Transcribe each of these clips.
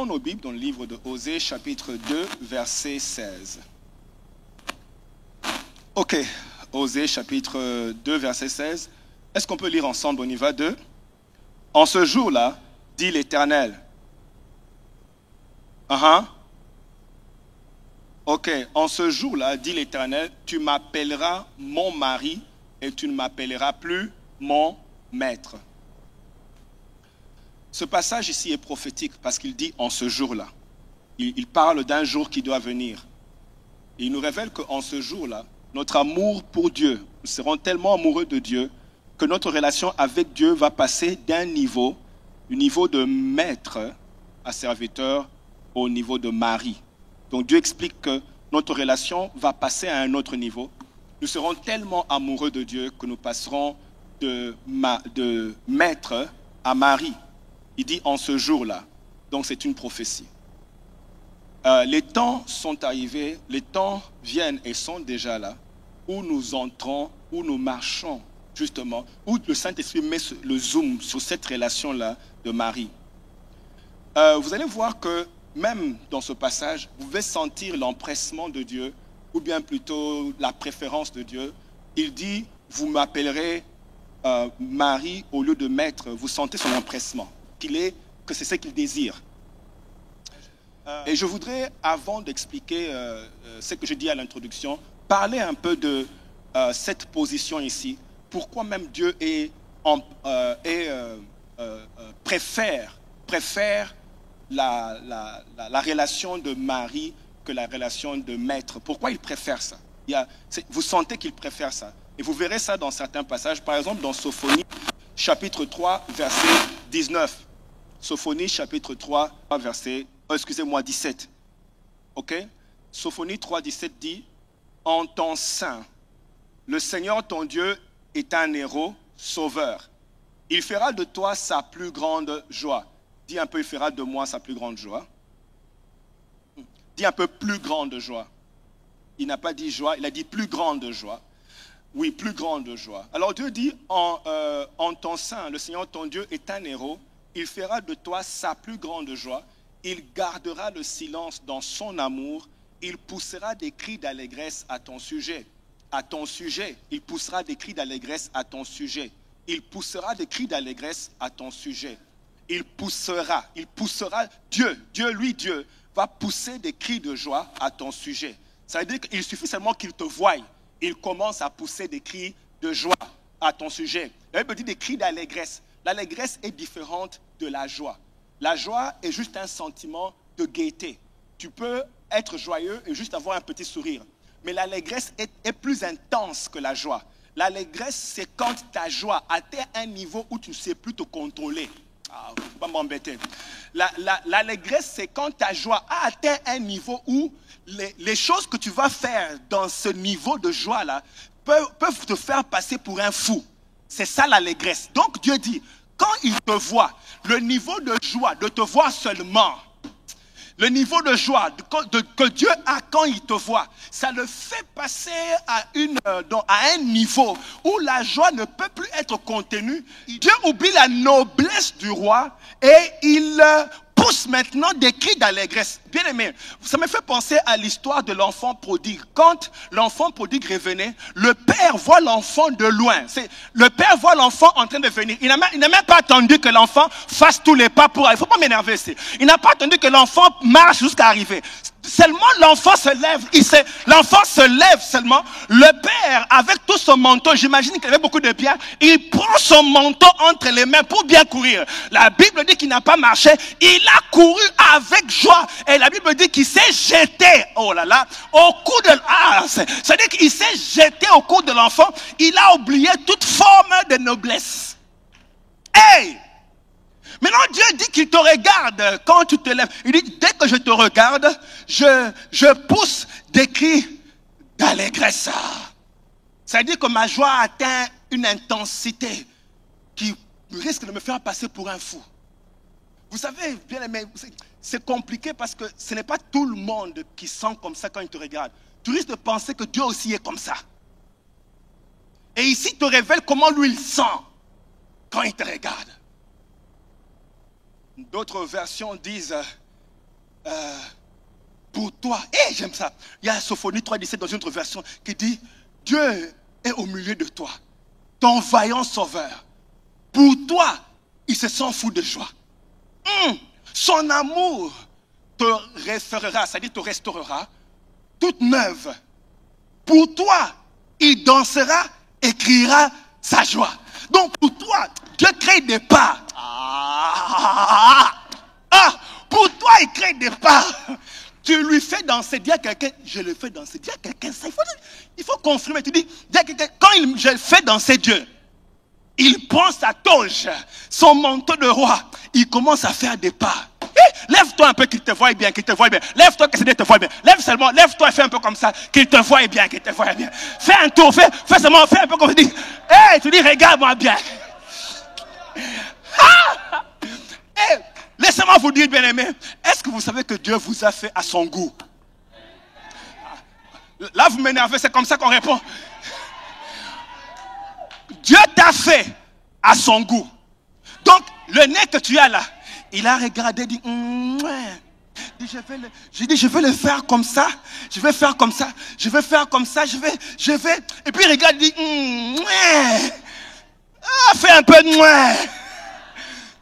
Ouvrons nos Bibles dans le livre de Osée, chapitre 2, verset 16. Ok, Osée, chapitre 2, verset 16. Est-ce qu'on peut lire ensemble? On y va, 2. En ce jour-là, dit l'Éternel. Ok, en ce jour-là, dit l'Éternel, tu m'appelleras mon mari et tu ne m'appelleras plus mon maître. Ce passage ici est prophétique parce qu'il dit en ce jour-là. Il parle d'un jour qui doit venir. Et il nous révèle qu'en ce jour-là, notre amour pour Dieu, nous serons tellement amoureux de Dieu que notre relation avec Dieu va passer d'un niveau, du niveau de maître à serviteur au niveau de mari. Donc Dieu explique que notre relation va passer à un autre niveau. Nous serons tellement amoureux de Dieu que nous passerons de maître à mari. Il dit en ce jour-là. Donc c'est une prophétie. Les temps sont arrivés, les temps viennent et sont déjà là, où nous entrons, où nous marchons, justement, où le Saint-Esprit met le zoom sur cette relation-là de mari. Vous allez voir que même dans ce passage, vous pouvez sentir l'empressement de Dieu, ou bien plutôt la préférence de Dieu. Il dit, vous m'appellerez mari au lieu de maître. Vous sentez son empressement, que c'est ce qu'il désire. Et je voudrais, avant d'expliquer ce que je dis à l'introduction, parler un peu de cette position ici. Pourquoi même Dieu préfère la relation de mari que la relation de maître. Pourquoi il préfère ça? Vous sentez qu'il préfère ça. Et vous verrez ça dans certains passages. Par exemple, dans Sophonie, chapitre 3, verset 19. Sophonie, chapitre 3, verset 17. Ok? Sophonie 3, 17 dit, en ton sein, le Seigneur ton Dieu est un héros sauveur. Il fera de toi sa plus grande joie. Dis un peu, il fera de moi sa plus grande joie. Dis un peu, plus grande joie. Il n'a pas dit joie, il a dit plus grande joie. Oui, plus grande joie. Alors Dieu dit, en ton sein, le Seigneur ton Dieu est un héros. Il fera de toi sa plus grande joie. Il gardera le silence dans son amour. Il poussera des cris d'allégresse à ton sujet. À ton sujet. Il poussera des cris d'allégresse à ton sujet. Il poussera des cris d'allégresse à ton sujet. Il poussera, Dieu, va pousser des cris de joie à ton sujet. Ça veut dire qu'il suffit seulement qu'il te voie. Il commence à pousser des cris de joie à ton sujet. La Bible dit des cris d'allégresse. L'allégresse est différente de la joie. La joie est juste un sentiment de gaieté. Tu peux être joyeux et juste avoir un petit sourire. Mais l'allégresse est plus intense que la joie. L'allégresse, c'est quand ta joie atteint un niveau où tu ne sais plus te contrôler. Faut pas m'embêter. L'allégresse, c'est quand ta joie a atteint un niveau où les choses que tu vas faire dans ce niveau de joie-là peuvent te faire passer pour un fou. C'est ça l'allégresse. Donc Dieu dit, quand il te voit, le niveau de joie de te voir seulement, le niveau de joie que Dieu a quand il te voit, ça le fait passer à un niveau où la joie ne peut plus être contenue. Dieu oublie la noblesse du roi et il pousse maintenant des cris d'allégresse. Bien aimé, ça me fait penser à l'histoire de l'enfant prodigue. Quand l'enfant prodigue revenait, le père voit l'enfant de loin. Le père voit l'enfant en train de venir. Il n'a même pas attendu que l'enfant fasse tous les pas pour arriver. Il ne faut pas m'énerver ici. Il n'a pas attendu que l'enfant marche jusqu'à arriver. Seulement l'enfant se lève. L'enfant se lève seulement. Le père, avec tout son manteau, j'imagine qu'il avait beaucoup de biens, il prend son manteau entre les mains pour bien courir. La Bible dit qu'il n'a pas marché. Il a couru avec joie. Et la Bible dit qu'il s'est jeté, oh là là, au cou de... c'est-à-dire qu'il s'est jeté au cou de l'enfant. Il a oublié toute forme de noblesse. Hey! Maintenant, Dieu dit qu'il te regarde quand tu te lèves. Il dit, dès que je te regarde, je pousse des cris d'allégresse. C'est-à-dire que ma joie atteint une intensité qui risque de me faire passer pour un fou. Vous savez, bien aimé, c'est compliqué parce que ce n'est pas tout le monde qui sent comme ça quand il te regarde. Tu risques de penser que Dieu aussi est comme ça. Et ici, il te révèle comment lui il sent quand il te regarde. D'autres versions disent pour toi. Et j'aime ça. Il y a Sophonie 3,17 dans une autre version qui dit, Dieu est au milieu de toi, ton vaillant sauveur. Pour toi, il se sent fou de joie. Son amour te restaurera, c'est-à-dire te restaurera, toute neuve. Pour toi, il dansera et criera sa joie. Donc pour toi, Dieu crée des pas. Pour toi, il crée des pas. Tu lui fais danser, dis à quelqu'un, je le fais danser. Dis à quelqu'un ça, il faut confirmer. Tu dis à quelqu'un, quand je fais danser Dieu, il prend sa toge, son manteau de roi, il commence à faire des pas. Lève-toi un peu qu'il te voie bien, qu'il te voie bien. Lève-toi que c'est te voie bien. Lève-toi et fais un peu comme ça, qu'il te voie bien, qu'il te voie bien. Fais un tour, fais seulement, fais un peu comme tu dis. Tu dis, regarde-moi bien. Laissez-moi vous dire, bien-aimé, est-ce que vous savez que Dieu vous a fait à son goût? Là, vous m'énervez, c'est comme ça qu'on répond. Dieu t'a fait à son goût. Donc, le nez que tu as là, il a regardé, dit, je vais le faire comme ça, je vais faire comme ça, je vais faire comme ça, je vais, et puis il regarde, dit, fais un peu,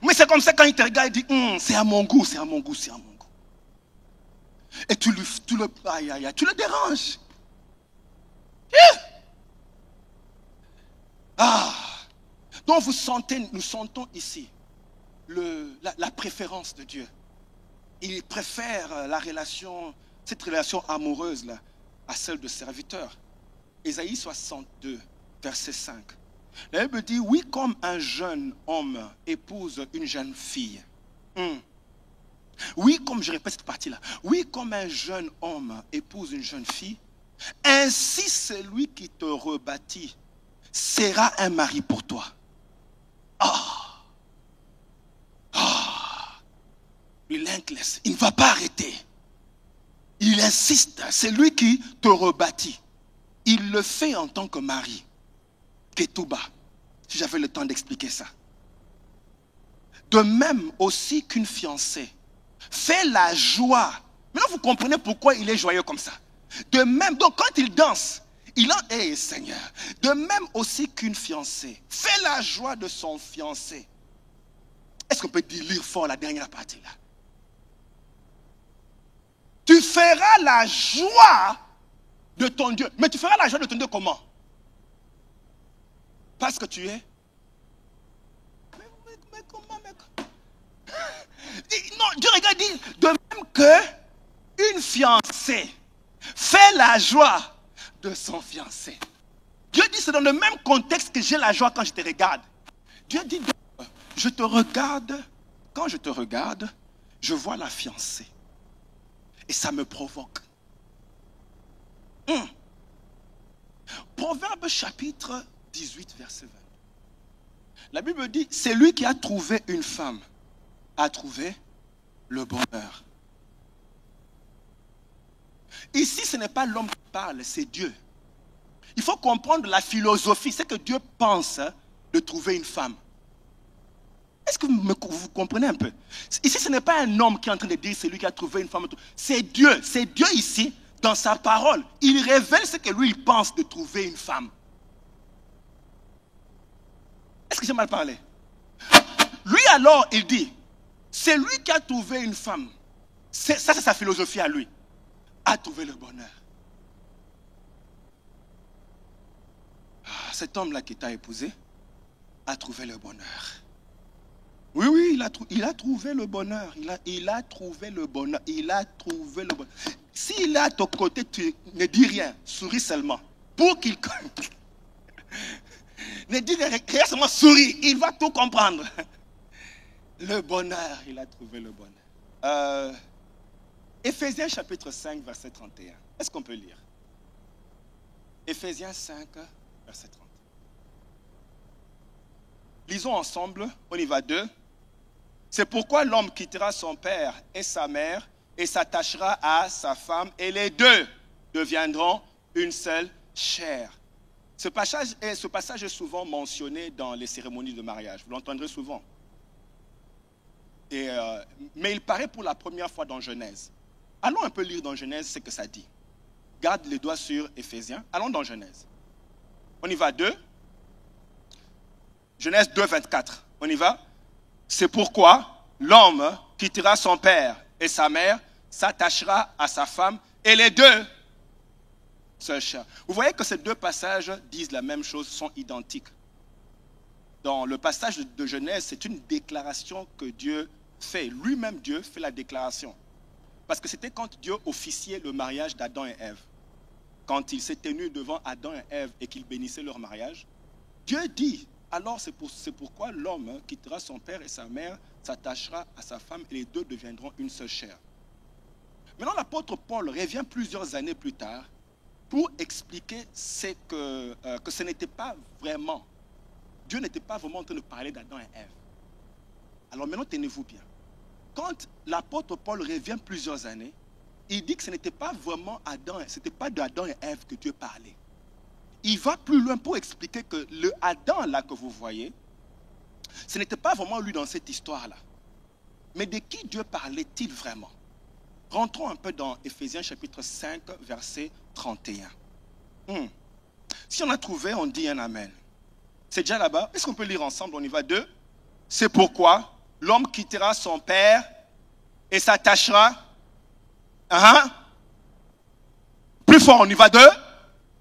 mais c'est comme ça quand il te regarde, il dit, c'est à mon goût, c'est à mon goût, c'est à mon goût. Et tu le déranges. Donc nous sentons ici la préférence de Dieu. Il préfère cette relation amoureuse là, à celle de serviteur. Ésaïe 62, verset 5. La Bible dit, oui, comme un jeune homme épouse une jeune fille. Oui, comme je répète cette partie-là. Oui, comme un jeune homme épouse une jeune fille, ainsi celui qui te rebâtit sera un mari pour toi. Relentless. Il ne va pas arrêter. Il insiste. C'est lui qui te rebâtit. Il le fait en tant que mari. Ketouba. Si j'avais le temps d'expliquer ça. De même aussi qu'une fiancée fait la joie. Maintenant vous comprenez pourquoi il est joyeux comme ça. De même, donc quand il danse, Seigneur. De même aussi qu'une fiancée fait la joie de son fiancé. Est-ce qu'on peut lire fort la dernière partie là? Tu feras la joie de ton Dieu. Mais tu feras la joie de ton Dieu comment? Parce que tu es. Mais comment? Non, Dieu regarde, dit, de même que une fiancée fait la joie de son fiancé. Dieu dit, c'est dans le même contexte que j'ai la joie quand je te regarde. Dieu dit, je te regarde, quand je te regarde, je vois la fiancée. Et ça me provoque. Proverbe chapitre 18, verset 20. La Bible dit, c'est lui qui a trouvé une femme, a trouvé le bonheur. Ici, ce n'est pas l'homme qui parle, c'est Dieu. Il faut comprendre la philosophie, c'est que Dieu pense de trouver une femme. Est-ce que vous comprenez un peu? Ici, ce n'est pas un homme qui est en train de dire c'est lui qui a trouvé une femme. C'est Dieu ici, dans sa parole. Il révèle ce que lui, il pense de trouver une femme. Est-ce que j'ai mal parlé? Lui alors, il dit, c'est lui qui a trouvé une femme. Ça, c'est sa philosophie à lui. A trouvé le bonheur. Cet homme-là qui t'a épousé a trouvé le bonheur. Oui, il a trouvé le bonheur. Il a trouvé le bonheur. Il a trouvé le bonheur. S'il est à ton côté, tu ne dis rien. Souris seulement. Pour qu'il... ne dis rien seulement, souris. Il va tout comprendre. Le bonheur, il a trouvé le bonheur. Éphésiens chapitre 5, verset 31. Est-ce qu'on peut lire? Éphésiens 5, verset 30. Lisons ensemble, on y va deux. C'est pourquoi l'homme quittera son père et sa mère et s'attachera à sa femme et les deux deviendront une seule chair. Ce passage est souvent mentionné dans les cérémonies de mariage. Vous l'entendrez souvent. Mais il paraît pour la première fois dans Genèse. Allons un peu lire dans Genèse ce que ça dit. Garde les doigts sur Éphésiens. Allons dans Genèse. On y va, 2. Genèse 2, 24. On y va. C'est pourquoi l'homme quittera son père et sa mère, s'attachera à sa femme, et les deux se cherchent. Vous voyez que ces deux passages disent la même chose, sont identiques. Dans le passage de Genèse, c'est une déclaration que Dieu fait. Lui-même, Dieu fait la déclaration. Parce que c'était quand Dieu officiait le mariage d'Adam et Ève. Quand il s'est tenu devant Adam et Ève et qu'il bénissait leur mariage, Dieu dit, alors c'est pourquoi l'homme quittera son père et sa mère, s'attachera à sa femme et les deux deviendront une seule chair. Maintenant, l'apôtre Paul revient plusieurs années plus tard pour expliquer que ce n'était pas vraiment, Dieu n'était pas vraiment en train de parler d'Adam et Ève. Alors maintenant, tenez-vous bien. Quand l'apôtre Paul revient plusieurs années, il dit que ce n'était pas vraiment Adam, c'était pas d'Adam et Ève que Dieu parlait. Il va plus loin pour expliquer que le Adam là que vous voyez, ce n'était pas vraiment lui dans cette histoire-là. Mais de qui Dieu parlait-il vraiment? Rentrons un peu dans Éphésiens chapitre 5, verset 31. Si on a trouvé, on dit un amen. C'est déjà là-bas. Est-ce qu'on peut lire ensemble? On y va, 2. C'est pourquoi l'homme quittera son père et s'attachera. Plus fort, on y va, 2.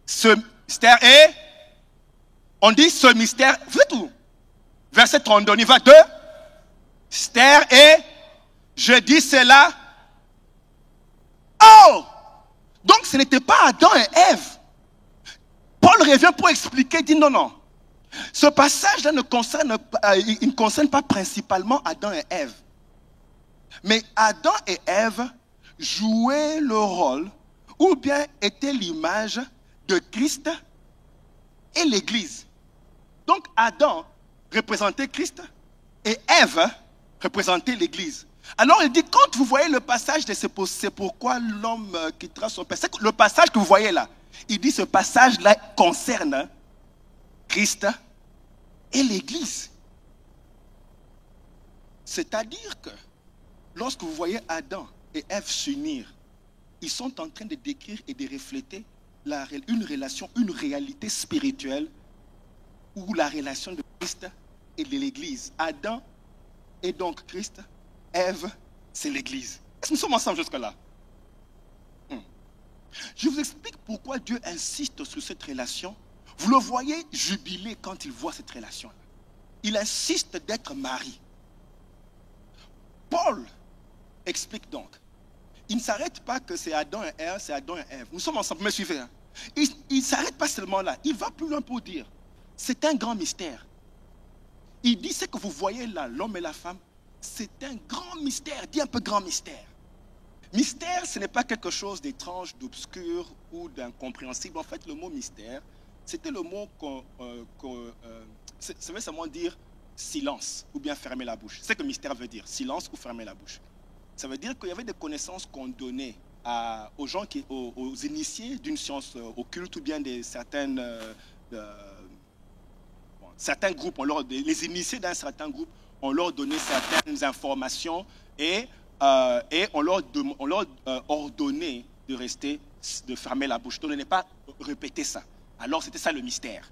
Ce mystère est. On dit ce mystère. Vous êtes où? Verset 32, on y va, 2. Mystère est. Je dis cela. Oh! Donc ce n'était pas Adam et Ève. Paul revient pour expliquer, dit non. Ce passage-là ne concerne pas principalement Adam et Ève. Mais Adam et Ève jouaient le rôle, ou bien étaient l'image de Christ et l'Église. Donc Adam représentait Christ et Ève représentait l'Église. Alors il dit, quand vous voyez le passage de c'est pourquoi l'homme quittera son père, c'est le passage que vous voyez là, il dit ce passage-là concerne Christ et l'Église. C'est-à-dire que lorsque vous voyez Adam et Ève s'unir, ils sont en train de décrire et de refléter une relation, une réalité spirituelle ou la relation de Christ et de l'Église. Adam est donc Christ, Ève, c'est l'Église. Est-ce que nous sommes ensemble jusque-là? Je vous explique pourquoi Dieu insiste sur cette relation. Vous le voyez jubiler quand il voit cette relation-là. Il insiste d'être mari. Paul explique donc. Il ne s'arrête pas que c'est Adam et Ève, c'est Adam et Ève. Nous sommes ensemble, me suivez. Il ne s'arrête pas seulement là. Il va plus loin pour dire, c'est un grand mystère. Il dit ce que vous voyez là, l'homme et la femme, c'est un grand mystère. Dis un peu grand mystère. Mystère, ce n'est pas quelque chose d'étrange, d'obscur ou d'incompréhensible. En fait, le mot mystère, c'était le mot ça veut seulement dire silence ou bien fermer la bouche. C'est ce que mystère veut dire, silence ou fermer la bouche. Ça veut dire qu'il y avait des connaissances qu'on donnait aux gens, aux initiés d'une science occulte ou bien certains groupes, les initiés d'un certain groupe, on leur donnait certaines informations et on leur ordonnait de fermer la bouche, de ne pas répéter ça. Alors c'était ça le mystère.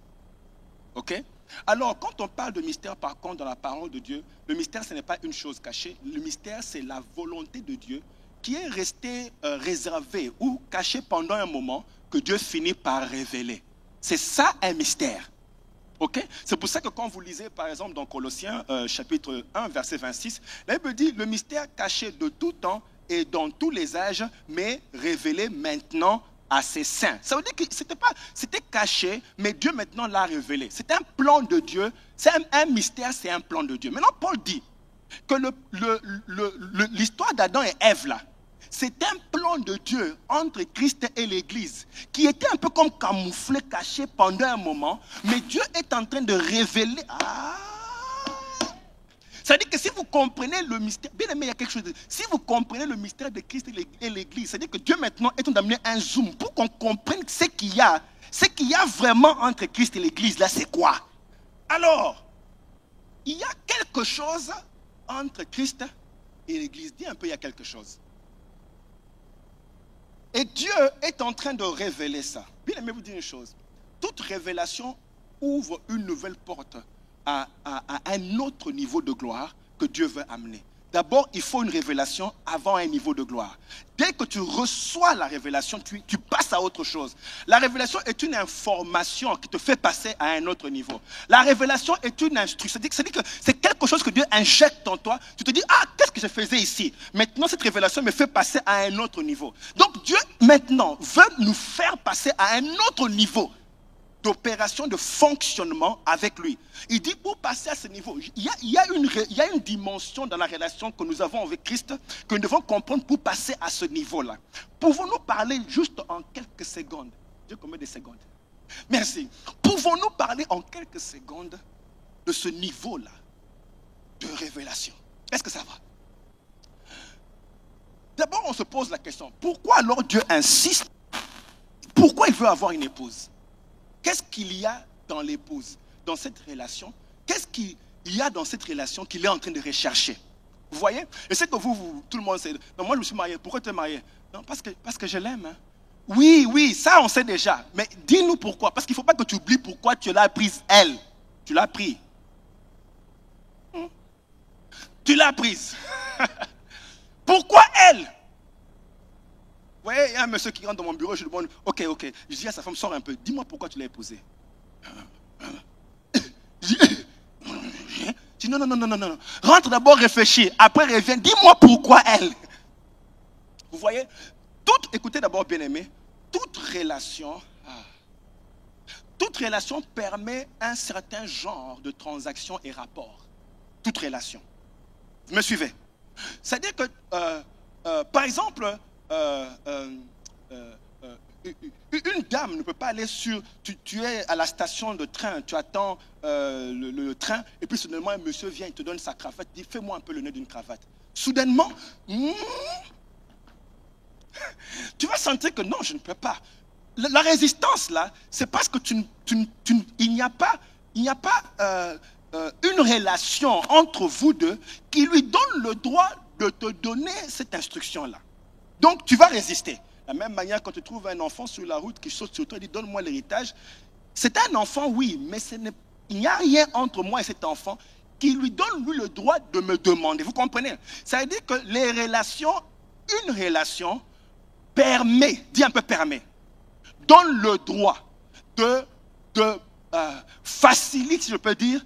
Ok? Alors quand on parle de mystère par contre dans la parole de Dieu, le mystère ce n'est pas une chose cachée, le mystère c'est la volonté de Dieu qui est restée réservée ou cachée pendant un moment que Dieu finit par révéler. C'est ça un mystère. Okay? C'est pour ça que quand vous lisez par exemple dans Colossiens chapitre 1 verset 26, la Bible dit le mystère caché de tout temps et dans tous les âges mais révélé maintenant à ses saints. Ça veut dire que c'était caché mais Dieu maintenant l'a révélé. C'est un plan de Dieu, c'est un mystère, c'est un plan de Dieu. Maintenant Paul dit que l'histoire d'Adam et Ève là, c'est un plan de Dieu entre Christ et l'Église qui était un peu comme camouflé, caché pendant un moment, mais Dieu est en train de révéler. C'est-à-dire que si vous comprenez le mystère, bien aimé, il y a quelque chose si vous comprenez le mystère de Christ et l'Église, c'est-à-dire que Dieu maintenant est en train d'amener un zoom pour qu'on comprenne ce qu'il y a vraiment entre Christ et l'Église, là c'est quoi? Alors, il y a quelque chose entre Christ et l'Église. Dis un peu, il y a quelque chose. Et Dieu est en train de révéler ça. Bien aimé, vous dire une chose. Toute révélation ouvre une nouvelle porte à un autre niveau de gloire que Dieu veut amener. D'abord, il faut une révélation avant un niveau de gloire. Dès que tu reçois la révélation, tu passes à autre chose. La révélation est une information qui te fait passer à un autre niveau. La révélation est une instruction. C'est-à-dire que c'est quelque chose que Dieu injecte en toi. Tu te dis, ah, qu'est-ce que je faisais ici? Maintenant, cette révélation me fait passer à un autre niveau. Donc, Dieu, maintenant, veut nous faire passer à un autre niveau d'opération, de fonctionnement avec lui. Il dit, pour passer à ce niveau, il y a une dimension dans la relation que nous avons avec Christ que nous devons comprendre pour passer à ce niveau-là. Pouvons-nous parler juste en quelques secondes? Dieu, combien de secondes? Merci. Pouvons-nous parler en quelques secondes de ce niveau-là de révélation? Est-ce que ça va? D'abord, on se pose la question, pourquoi alors Dieu insiste? Pourquoi il veut avoir une épouse? Qu'est-ce qu'il y a dans l'épouse, dans cette relation? Qu'est-ce qu'il y a dans cette relation qu'il est en train de rechercher? Vous voyez? Et c'est que vous, tout le monde sait. Non, moi je me suis marié. Pourquoi tu es marié? Non, parce que je l'aime. Hein. Oui, ça on sait déjà. Mais dis-nous pourquoi. Parce qu'il ne faut pas que tu oublies pourquoi tu l'as prise, elle. Tu l'as pris. Tu l'as prise. Pourquoi elle? Vous voyez, il y a un monsieur qui rentre dans mon bureau, je lui demande, ok, je dis à sa femme, sors un peu, dis-moi pourquoi tu l'as épousée. Je dis, non, rentre d'abord, réfléchis, après reviens, dis-moi pourquoi elle. Vous voyez, écoutez d'abord bien aimé, toute relation permet un certain genre de transaction et rapport. Toute relation. Vous me suivez? C'est-à-dire que, par exemple, une dame ne peut pas aller sur... Tu es à la station de train, tu attends le train, et puis soudainement un monsieur vient, il te donne sa cravate, dit fais-moi un peu le nœud d'une cravate. Soudainement, tu vas sentir que non, je ne peux pas. La résistance là, c'est parce que il n'y a pas une relation entre vous deux qui lui donne le droit de te donner cette instruction-là. Donc, tu vas résister. De la même manière, quand tu trouves un enfant sur la route qui saute sur toi et dit « Donne-moi l'héritage », c'est un enfant, oui, mais il n'y a rien entre moi et cet enfant qui lui donne, lui, le droit de me demander. Vous comprenez? Ça veut dire que une relation permet, dis un peu permet, donne le droit de facilite, si je peux dire,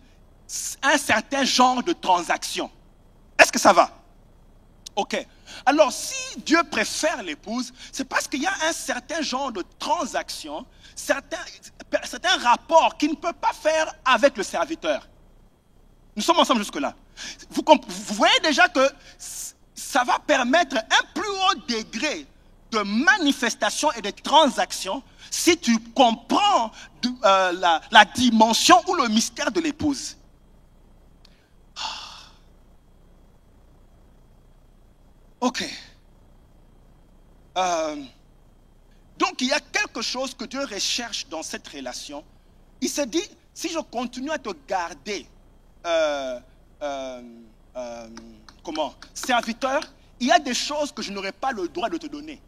un certain genre de transaction. Est-ce que ça va? Ok. Alors, si Dieu préfère l'épouse, c'est parce qu'il y a un certain genre de transaction, certains rapports qu'il ne peut pas faire avec le serviteur. Nous sommes ensemble jusque-là. Vous voyez déjà que ça va permettre un plus haut degré de manifestation et de transaction si tu comprends la dimension ou le mystère de l'épouse. Ok. Donc, il y a quelque chose que Dieu recherche dans cette relation. Il se dit, si je continue à te garder serviteur, il y a des choses que je n'aurai pas le droit de te donner.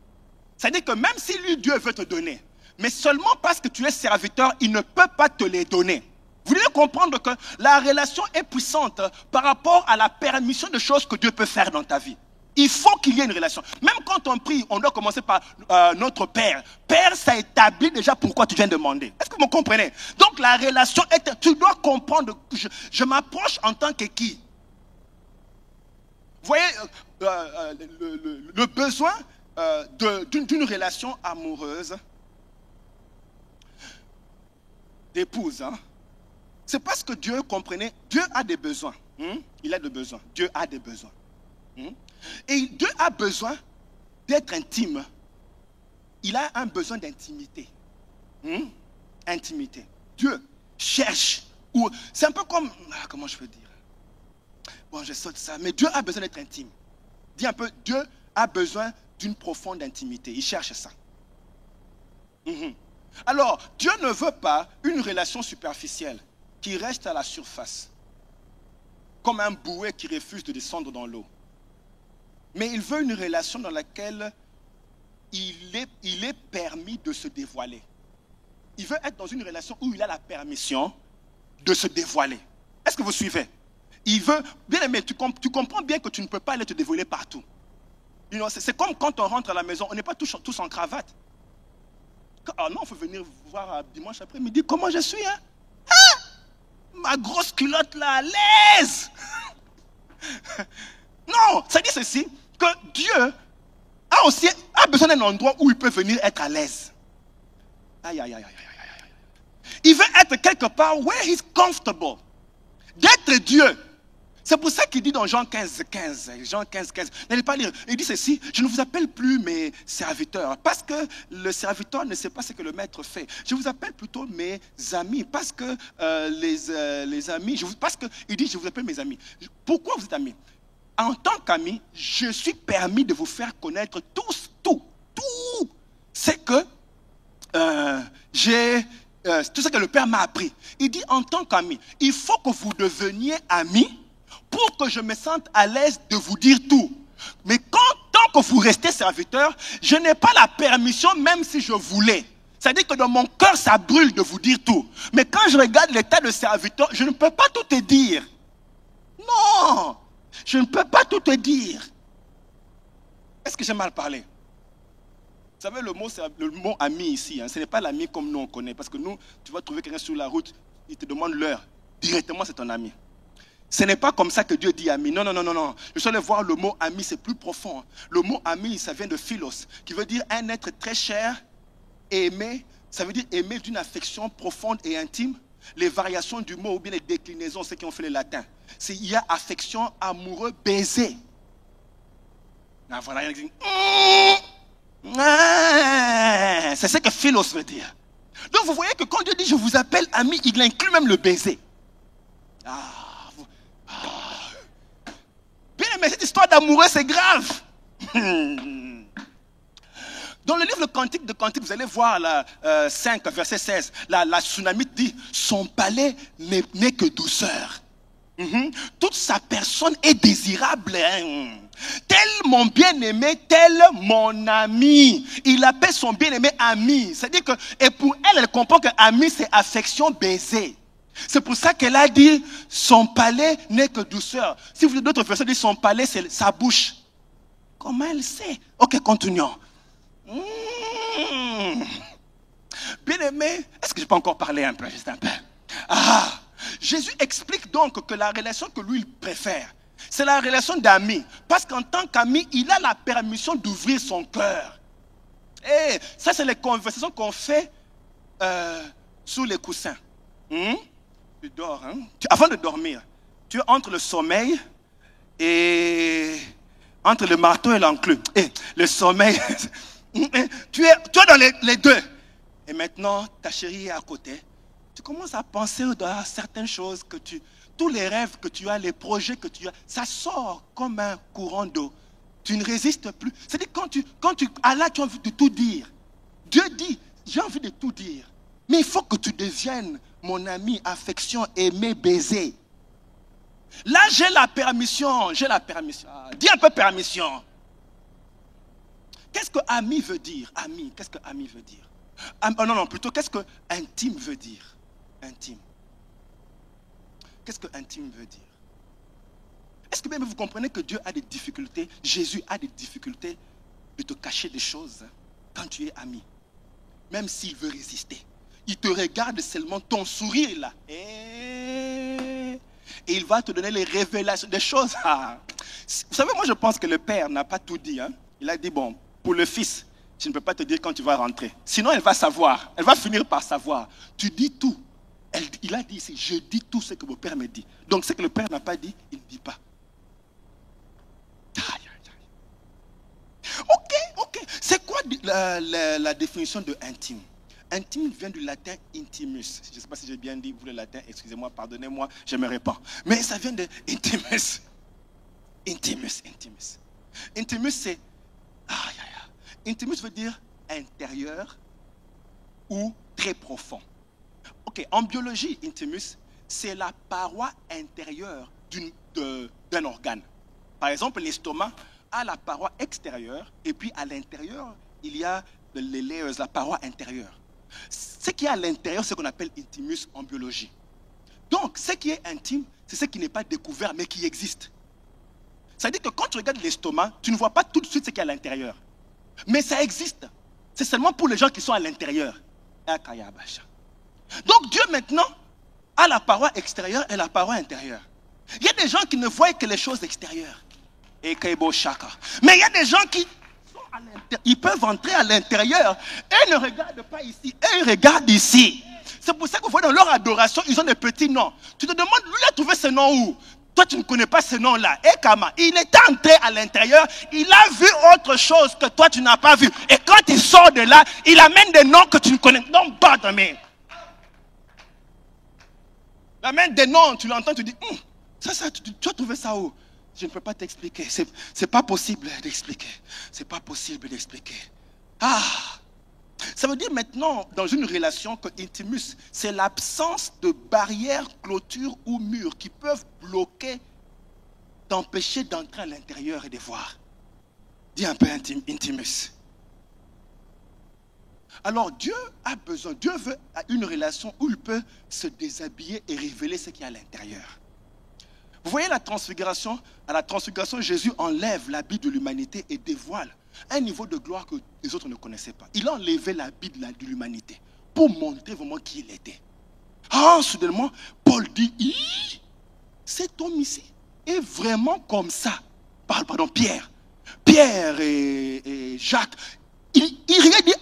C'est-à-dire que même si lui, Dieu veut te donner, mais seulement parce que tu es serviteur, il ne peut pas te les donner. Vous devez comprendre que la relation est puissante par rapport à la permission de choses que Dieu peut faire dans ta vie. Il faut qu'il y ait une relation. Même quand on prie, on doit commencer par notre Père. Père, ça établit déjà pourquoi tu viens demander. Est-ce que vous me comprenez? Donc la relation est... Tu dois comprendre, je m'approche en tant que qui? Vous voyez, le besoin d'une relation amoureuse, d'épouse, hein, c'est parce que Dieu, comprenez, Dieu a des besoins. Il a des besoins. Dieu a des besoins. Et Dieu a besoin d'être intime. Il a un besoin d'intimité. Intimité. Dieu cherche. C'est un peu comme... comment je peux dire? Bon, je saute ça. Mais Dieu a besoin d'être intime. Dis un peu, Dieu a besoin d'une profonde intimité. Il cherche ça. Alors, Dieu ne veut pas une relation superficielle qui reste à la surface. Comme un bouet qui refuse de descendre dans l'eau. Mais il veut une relation dans laquelle il est permis de se dévoiler. Il veut être dans une relation où il a la permission de se dévoiler. Est-ce que vous suivez? Il veut, bien aimé, tu comprends bien que tu ne peux pas aller te dévoiler partout. C'est comme quand on rentre à la maison, on n'est pas tous en cravate. Ah non, il faut venir voir dimanche après-midi comment je suis. Hein? Ah, ma grosse culotte là, à l'aise. Non, ça dit ceci, que Dieu a besoin d'un endroit où il peut venir être à l'aise. Aïe, aïe, aïe, aïe, aïe, aïe. Il veut être quelque part where he's comfortable. D'être Dieu. C'est pour ça qu'il dit dans Jean 15, 15, n'allez pas lire, il dit ceci, je ne vous appelle plus mes serviteurs, parce que le serviteur ne sait pas ce que le maître fait. Je vous appelle plutôt mes amis, parce que les amis, il dit je vous appelle mes amis. Pourquoi vous êtes amis? En tant qu'ami, je suis permis de vous faire connaître tout. C'est que tout ce que le Père m'a appris. Il dit en tant qu'ami, il faut que vous deveniez amis pour que je me sente à l'aise de vous dire tout. Mais tant que vous restez serviteur, je n'ai pas la permission même si je voulais. C'est-à-dire que dans mon cœur, ça brûle de vous dire tout. Mais quand je regarde l'état de serviteur, je ne peux pas tout te dire. Non, je ne peux pas tout te dire. Est-ce que j'ai mal parlé? Vous savez, le mot ami ici, hein, ce n'est pas l'ami comme nous on connaît. Parce que nous, tu vas trouver quelqu'un sur la route, il te demande l'heure. Directement, c'est ton ami. Ce n'est pas comme ça que Dieu dit ami. Non. Je suis allé voir le mot ami, c'est plus profond. Le mot ami, ça vient de philos, qui veut dire un être très cher, aimé. Ça veut dire aimer d'une affection profonde et intime. Les variations du mot ou bien les déclinaisons, ceux qui ont fait le latin. Il y a affection, amoureux, baiser. Ah, voilà, il y a c'est ce que philos veut dire. Donc vous voyez que quand Dieu dit je vous appelle ami, il inclut même le baiser. Bien aimé, cette histoire d'amoureux, c'est grave. Dans le livre Le Cantique de Cantique, vous allez voir la 5, verset 16. La Tsunamite dit, son palais n'est que douceur. Toute sa personne est désirable. Hein. Tel mon bien-aimé, tel mon ami. Il appelle son bien-aimé ami. C'est-à-dire que, et pour elle, elle comprend que ami, c'est affection, baiser. C'est pour ça qu'elle a dit, son palais n'est que douceur. Si vous voulez d'autres versets, dit son palais, c'est sa bouche. Comment elle sait? Ok, continuons. Bien aimé, est-ce que je peux encore parler un peu, juste un peu? Jésus explique donc que la relation que lui il préfère, c'est la relation d'amis. Parce qu'en tant qu'ami, il a la permission d'ouvrir son cœur. Et ça, c'est les conversations qu'on fait sous les coussins. Tu dors, hein? Avant de dormir, tu es entre le sommeil et entre le marteau et l'enclume. Et le sommeil, tu es dans les deux. Et maintenant, ta chérie est à côté. Tu commences à penser à certaines choses tous les rêves que tu as, les projets que tu as, ça sort comme un courant d'eau. Tu ne résistes plus. C'est-à-dire Allah, tu as envie de tout dire. Dieu dit, j'ai envie de tout dire. Mais il faut que tu deviennes mon ami, affection, aimé, baiser. Là, j'ai la permission. Dis un peu permission. Qu'est-ce que ami veut dire? Ami, qu'est-ce que ami veut dire? Plutôt, qu'est-ce que intime veut dire? Intime. Qu'est-ce que intime veut dire? Est-ce que même vous comprenez que Dieu a des difficultés, Jésus a des difficultés de te cacher des choses quand tu es ami? Même s'il veut résister. Il te regarde seulement ton sourire là. Et il va te donner les révélations des choses. Vous savez, moi je pense que le Père n'a pas tout dit. Hein? Il a dit, bon, pour le Fils, je ne peux pas te dire quand tu vas rentrer. Sinon, elle va savoir. Elle va finir par savoir. Tu dis tout. Il a dit ici, je dis tout ce que mon Père me dit. Donc, ce que le Père n'a pas dit, il ne dit pas. Ok. C'est quoi la définition de intime? Intime vient du latin intimus. Je ne sais pas si j'ai bien dit, vous le latin, excusez-moi, pardonnez-moi, je me répands. Mais ça vient de intimus. Intimus. Intimus, c'est... Intimus veut dire intérieur ou très profond. Ok, en biologie, intimus, c'est la paroi intérieure d'un organe. Par exemple, l'estomac a la paroi extérieure et puis à l'intérieur, il y a les layers, la paroi intérieure. Ce qui est à l'intérieur, c'est ce qu'on appelle intimus en biologie. Donc, ce qui est intime, c'est ce qui n'est pas découvert, mais qui existe. C'est-à-dire que quand tu regardes l'estomac, tu ne vois pas tout de suite ce qu'il y a à l'intérieur. Mais ça existe. C'est seulement pour les gens qui sont à l'intérieur. Donc, Dieu maintenant a la paroi extérieure et la paroi intérieure. Il y a des gens qui ne voient que les choses extérieures. Mais il y a des gens qui ils peuvent entrer à l'intérieur et ne regardent pas ici, et ils regardent ici. C'est pour ça que vous voyez dans leur adoration, ils ont des petits noms. Tu te demandes, lui, il a trouvé ce nom où? Toi, tu ne connais pas ce nom-là. Et Kama, il est entré à l'intérieur, il a vu autre chose que toi, tu n'as pas vu. Et quand il sort de là, il amène des noms que tu ne connais pas. Non, pas mais. Il amène des noms, tu l'entends, tu dis, tu as trouvé ça où? Je ne peux pas t'expliquer. C'est pas possible d'expliquer. C'est pas possible d'expliquer. Ça veut dire maintenant, dans une relation, que intimus, c'est l'absence de barrières, clôtures ou murs qui peuvent bloquer, t'empêcher d'entrer à l'intérieur et de voir. Dis un peu intimus. Alors Dieu a besoin, Dieu veut une relation où il peut se déshabiller et révéler ce qu'il y a à l'intérieur. Vous voyez la transfiguration? À la transfiguration, Jésus enlève l'habit de l'humanité et dévoile un niveau de gloire que les autres ne connaissaient pas. Il a enlevé l'habit de l'humanité pour montrer vraiment qui il était. Soudainement, Paul dit, cet homme ici est vraiment comme ça. Pardon, Pierre et Jacques. Il regarde et dit,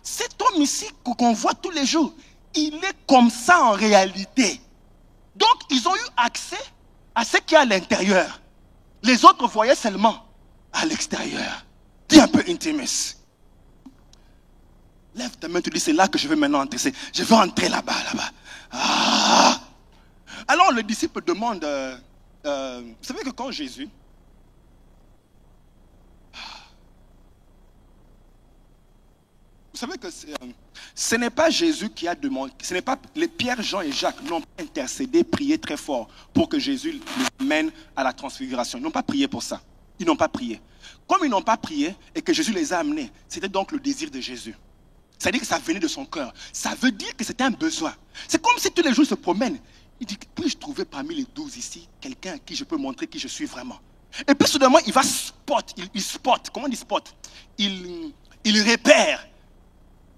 cet homme ici qu'on voit tous les jours, il est comme ça en réalité. Donc, ils ont eu accès à ce qui est à l'intérieur. Les autres voyaient seulement à l'extérieur. Dis un peu intimus. Lève ta main, tu dis, c'est là que je vais maintenant entrer. Je vais entrer là-bas. Alors, le disciple demande, vous savez que quand Jésus... Vous savez que ce n'est pas Jésus qui a demandé, ce n'est pas les Pierre, Jean et Jacques n'ont pas intercédé, prié très fort pour que Jésus les mène à la transfiguration. Ils n'ont pas prié pour ça. Ils n'ont pas prié. Comme ils n'ont pas prié et que Jésus les a amenés, c'était donc le désir de Jésus. C'est-à-dire que ça venait de son cœur. Ça veut dire que c'était un besoin. C'est comme si tous les jours il se promène. Il dit, puis-je trouver parmi les 12 ici quelqu'un à qui je peux montrer qui je suis vraiment? Et puis soudainement, il va spot, il spot. Comment on dit spot? Il repère.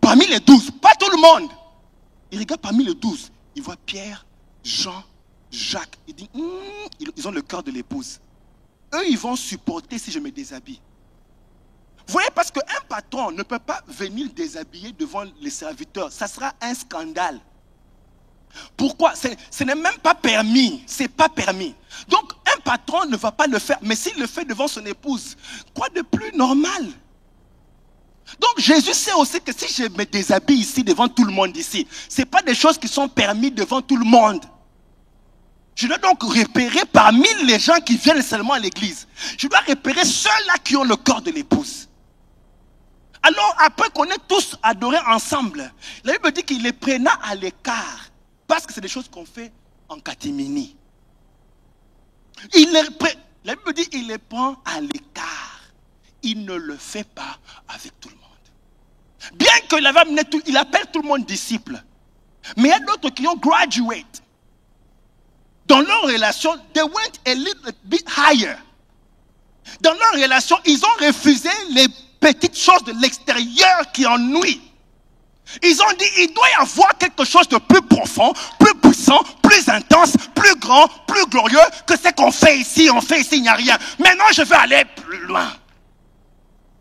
Parmi les 12, pas tout le monde. Il regarde parmi les 12. Il voit Pierre, Jean, Jacques. Il dit, ils ont le cœur de l'épouse. Eux, ils vont supporter si je me déshabille. Vous voyez, parce qu'un patron ne peut pas venir déshabiller devant les serviteurs. Ça sera un scandale. Pourquoi? Ce n'est même pas permis. C'est pas permis. Donc, un patron ne va pas le faire. Mais s'il le fait devant son épouse, quoi de plus normal? Donc Jésus sait aussi que si je me déshabille ici devant tout le monde ici, ce n'est pas des choses qui sont permises devant tout le monde. Je dois donc repérer parmi les gens qui viennent seulement à l'église. Je dois repérer ceux-là qui ont le corps de l'épouse. Alors après qu'on ait tous adoré ensemble, la Bible dit qu'il les prena à l'écart. Parce que c'est des choses qu'on fait en catimini. La Bible dit qu'il les prend à l'écart. Il ne le fait pas avec tout le monde. Bien qu'il avait amené tout, il appelle tout le monde disciple. Mais il y a d'autres qui ont graduate. Dans leur relation, they went a little bit higher. Dans leur relation, ils ont refusé les petites choses de l'extérieur qui ennuient. Ils ont dit, il doit y avoir quelque chose de plus profond, plus puissant, plus intense, plus grand, plus glorieux que ce qu'on fait ici. On fait ici, il n'y a rien. Maintenant, je veux aller plus loin.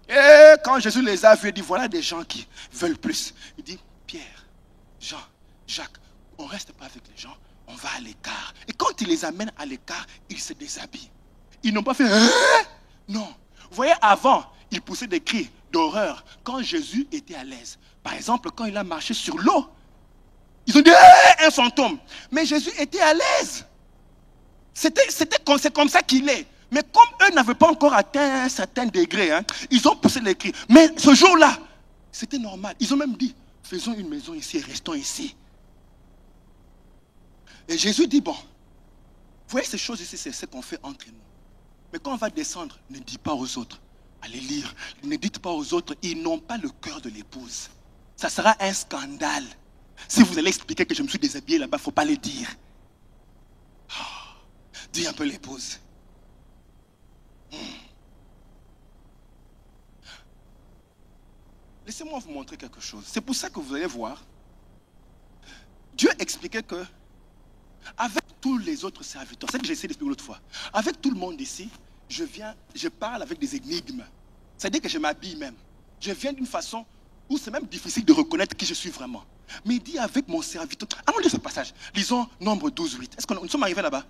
Et quand Jésus les a vus, il dit, voilà des gens qui veulent plus. Il dit, Pierre, Jean, Jacques, on ne reste pas avec les gens, on va à l'écart. Et quand il les amène à l'écart, ils se déshabillent. Ils n'ont pas fait, non. Vous voyez, avant, ils poussaient des cris d'horreur quand Jésus était à l'aise. Par exemple, quand il a marché sur l'eau, ils ont dit, un fantôme. Mais Jésus était à l'aise. C'est comme ça qu'il est. Mais comme eux n'avaient pas encore atteint un certain degré, ils ont poussé les cris. Mais ce jour-là, c'était normal. Ils ont même dit, faisons une maison ici et restons ici. Et Jésus dit, bon, vous voyez ces choses ici, c'est ce qu'on fait entre nous. Mais quand on va descendre, ne dis pas aux autres. Allez lire. Ne dites pas aux autres, ils n'ont pas le cœur de l'épouse. Ça sera un scandale. Si vous allez expliquer que je me suis déshabillé là-bas, il ne faut pas le dire. Dis un peu l'épouse. Laissez-moi vous montrer quelque chose. C'est pour ça que vous allez voir. Dieu expliquait que, avec tous les autres serviteurs, c'est ce que j'ai essayé d'expliquer l'autre fois, avec tout le monde ici, je parle avec des énigmes. C'est-à-dire que je m'habille même. Je viens d'une façon où c'est même difficile de reconnaître qui je suis vraiment. Mais il dit avec mon serviteur. Allons lire ce passage. Lisons Nombre 12, 8. Est-ce que nous sommes arrivés là-bas?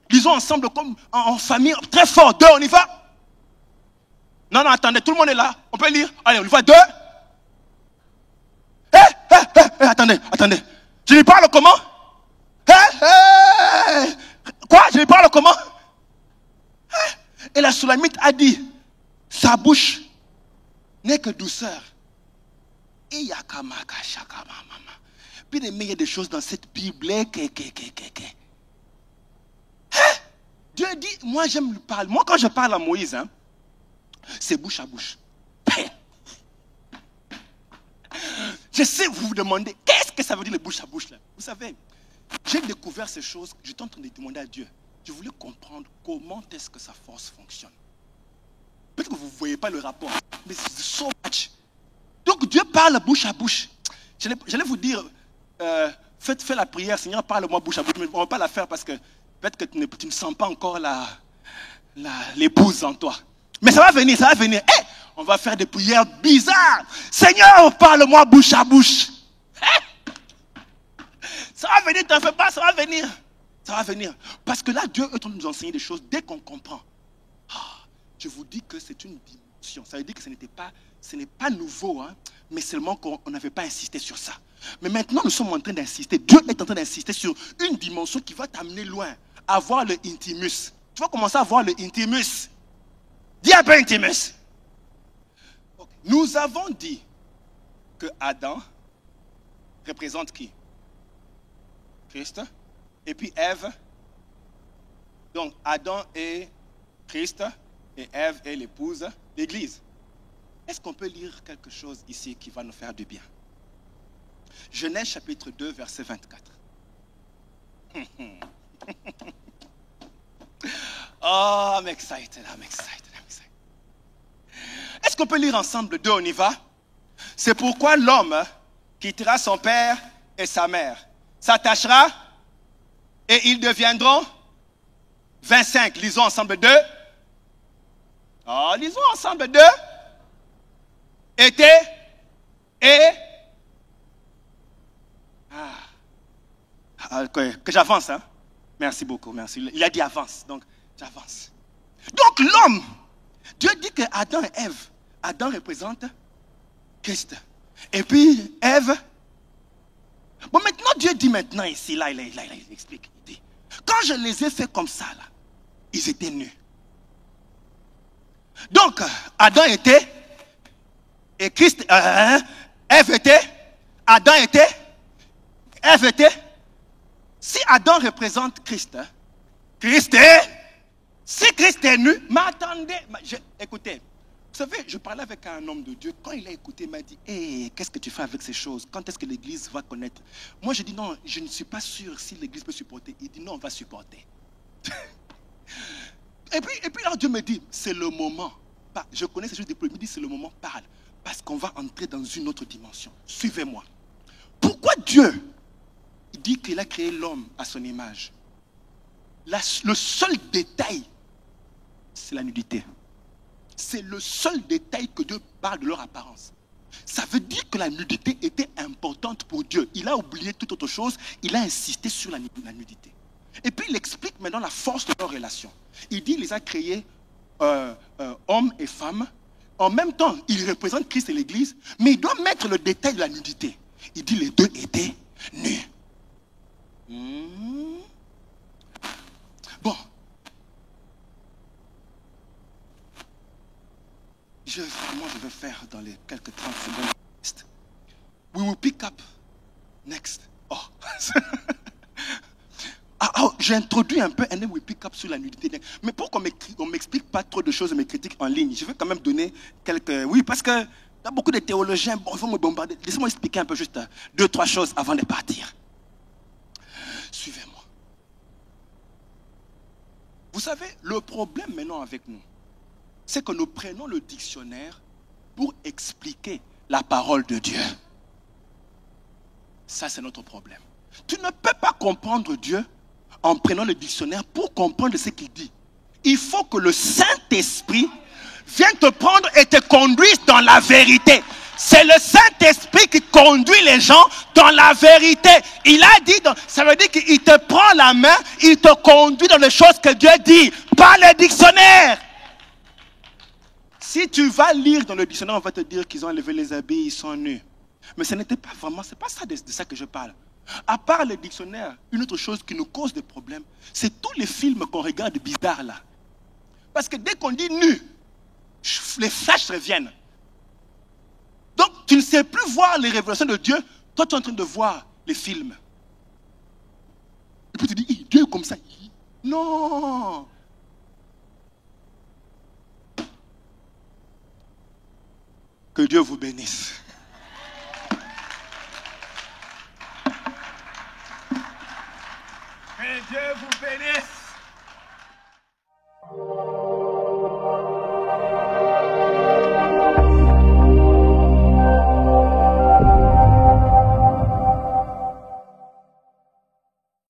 Lisons ensemble comme en famille, très fort. 2, on y va? Non, attendez, tout le monde est là. On peut lire? Allez, on y va. 2. Attendez. Je lui parle comment? Quoi? Je lui parle comment? Et la Soulamite a dit, sa bouche n'est que douceur. Puis il y a des choses dans cette Bible. Dieu dit, moi j'aime lui parler. Moi quand je parle à Moïse, c'est bouche à bouche. Je sais, vous vous demandez, qu'est-ce que ça veut dire le bouche à bouche là? Vous savez, j'ai découvert ces choses, j'étais en train de demander à Dieu. Je voulais comprendre comment est-ce que sa force fonctionne. Peut-être que vous ne voyez pas le rapport, mais c'est so much. Donc Dieu parle bouche à bouche. J'allais vous dire, faites la prière, Seigneur, parle-moi bouche à bouche, mais on ne va pas la faire parce que peut-être que tu ne sens pas encore l'épouse en toi. Mais ça va venir. On va faire des prières bizarres. Seigneur, parle-moi bouche à bouche. Ça va venir, t'en fais pas, ça va venir. Parce que là, Dieu est en train de nous enseigner des choses dès qu'on comprend. Je vous dis que c'est une dimension. Ça veut dire que ce n'est pas nouveau, mais seulement qu'on n'avait pas insisté sur ça. Mais maintenant, nous sommes en train d'insister. Dieu est en train d'insister sur une dimension qui va t'amener loin. À voir le intimus. Tu vas commencer à voir le intimus. Dis un peu intimus. Okay. Nous avons dit que Adam représente qui? Christ. Et puis Ève. Donc Adam est Christ et Ève est l'épouse, l'Église. Est-ce qu'on peut lire quelque chose ici qui va nous faire du bien? Genèse chapitre 2, verset 24. Oh, I'm excited. Est-ce qu'on peut lire ensemble 2, on y va? C'est pourquoi l'homme quittera son père et sa mère, s'attachera et ils deviendront 25. Lisons ensemble 2. Lisons ensemble 2. Était et... que j'avance, Merci beaucoup, merci. Il a dit avance, donc j'avance. Donc l'homme, Dieu dit que Adam et Ève, Adam représente Christ. Et puis Ève. Bon, maintenant Dieu dit maintenant ici, là, il explique. Il dit, quand je les ai fait comme ça, là, ils étaient nus. Donc Adam était, et Christ, Ève était, Adam était, Ève était. Si Adam représente Christ, si Christ est nu, mais attendez, écoutez, vous savez, je parlais avec un homme de Dieu, quand il a écouté, il m'a dit, qu'est-ce que tu fais avec ces choses? Quand est-ce que l'Église va connaître? Moi, je dis non, je ne suis pas sûr si l'Église peut supporter. Il dit non, on va supporter. et puis là, Dieu me dit, c'est le moment. Je connais ces choses depuis, il me dit, c'est le moment, parle. Parce qu'on va entrer dans une autre dimension. Suivez-moi. Pourquoi Dieu dit qu'il a créé l'homme à son image? Le seul détail, c'est la nudité. C'est le seul détail que Dieu parle de leur apparence. Ça veut dire que la nudité était importante pour Dieu. Il a oublié toute autre chose. Il a insisté sur la nudité. Et puis il explique maintenant la force de leur relation. Il dit qu'il les a créés hommes et femmes. En même temps, il représente Christ et l'Église. Mais il doit mettre le détail de la nudité. Il dit les deux étaient nus. Bon. Moi, je vais faire dans les quelques 30 secondes. We will pick up next. j'introduis un peu and then we pick up sur la nudité. Mais pour qu'on ne m'explique pas trop de choses de mes critiques en ligne, je vais quand même donner quelques... Oui, parce que il y a beaucoup de théologiens, bon, ils vont me bombarder. Laissez-moi expliquer un peu juste 2-3 choses avant de partir. Suivez-moi. Vous savez, le problème maintenant avec nous, c'est que nous prenons le dictionnaire pour expliquer la parole de Dieu. Ça, c'est notre problème. Tu ne peux pas comprendre Dieu en prenant le dictionnaire pour comprendre ce qu'il dit. Il faut que le Saint-Esprit vienne te prendre et te conduise dans la vérité. C'est le Saint-Esprit qui conduit les gens dans la vérité. Il a dit, ça veut dire qu'il te prend la main, il te conduit dans les choses que Dieu dit, pas le dictionnaire. Si tu vas lire dans le dictionnaire, on va te dire qu'ils ont enlevé les habits, ils sont nus. Mais ce n'était pas vraiment, c'est pas ça de ça que je parle. À part le dictionnaire, une autre chose qui nous cause des problèmes, c'est tous les films qu'on regarde bizarres là. Parce que dès qu'on dit nu, les flashs reviennent. Donc tu ne sais plus voir les révélations de Dieu, toi tu es en train de voir les films. Et puis tu dis, Dieu est comme ça. Non. Que Dieu vous bénisse. Que Dieu vous bénisse.